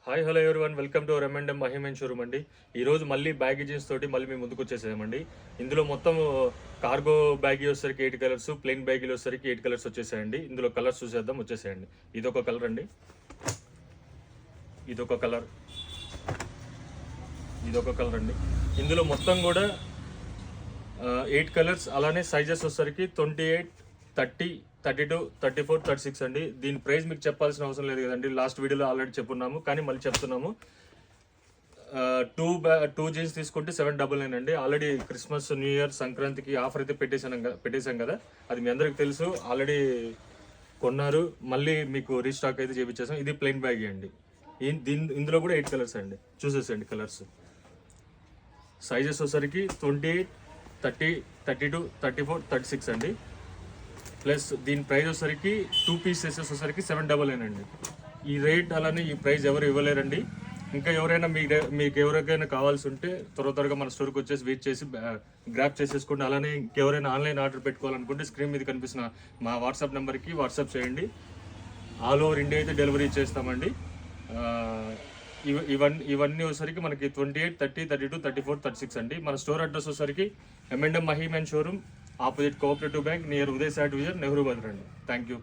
Hi hello everyone, welcome to M&M Mahiman showroom అండి. ఈరోజు మళ్ళీ బ్యాగీ జీన్స్ తోటి మళ్ళీ మేము ముందుకు వచ్చేసామండి. ఇందులో మొత్తం కార్గో బ్యాగీ వచ్చేసరికి 8 కలర్స్, ప్లెయిన్ బ్యాగీలో వచ్చేసరికి 8 కలర్స్ వచ్చేసాయండి. ఇందులో కలర్స్ చూసేద్దాం, వచ్చేసాయండి. ఇదొక కలర్ అండి, ఇదొక కలర్, ఇదొక కలర్ అండి. ఇందులో మొత్తం కూడా 8 కలర్స్, అలానే సైజెస్ వచ్చేసరికి 28, 30, 32, 34, 36 అండి. దీని ప్రైస్ మీకు చెప్పాల్సిన అవసరం లేదు కదండి, లాస్ట్ వీడియోలో ఆల్రెడీ చెప్పున్నాము, కానీ మళ్ళీ చెప్తున్నాము. టూ జీన్స్ తీసుకుంటే 799 అండి. ఆల్రెడీ క్రిస్మస్, న్యూ ఇయర్, సంక్రాంతికి ఆఫర్ అయితే పెట్టేశాం కదా, అది మీ అందరికి తెలుసు. ఆల్రెడీ కొన్నారు, మళ్ళీ మీకు రీస్టాక్ అయితే చేపించేసాం. ఇది ప్లెయిన్ బ్యాగ్ అండి. ఇందులో కూడా 8 కలర్స్ అండి, చూసేసండి కలర్స్. సైజెస్ వచ్చేసరికి 28, 30, 32, 34, 36 అండి. ప్లస్ దీని ప్రైస్ వచ్చేసరికి 2 పీసెస్ వచ్చేసరికి 799 అండి. ఈ రేట్ అలానే ఈ ప్రైస్ ఎవరు ఇవ్వలేరండి. ఇంకా ఎవరైనా మీకు ఎవరికైనా కావాల్సి ఉంటే త్వరగా మన స్టోర్కి వచ్చేసి వెయిట్ చేసి గ్రాప్ చేసేసుకోండి. అలానే ఇంకెవరైనా ఆన్లైన్ ఆర్డర్ పెట్టుకోవాలనుకుంటే స్క్రీన్ మీద కనిపిస్తున్న మా వాట్సాప్ నెంబర్కి వాట్సాప్ చేయండి. ఆల్ ఓవర్ ఇండియా అయితే డెలివరీ చేస్తామండి. ఇవన్నీ వచ్చేసరికి మనకి 28, 30, 32, 34, 36 అండి. మన స్టోర్ అడ్రస్ వచ్చేసరికి M&M Mahiman showroom, opposite cooperative bank, near Uday sat vision, Nehru Bazaar అండి. Thank you.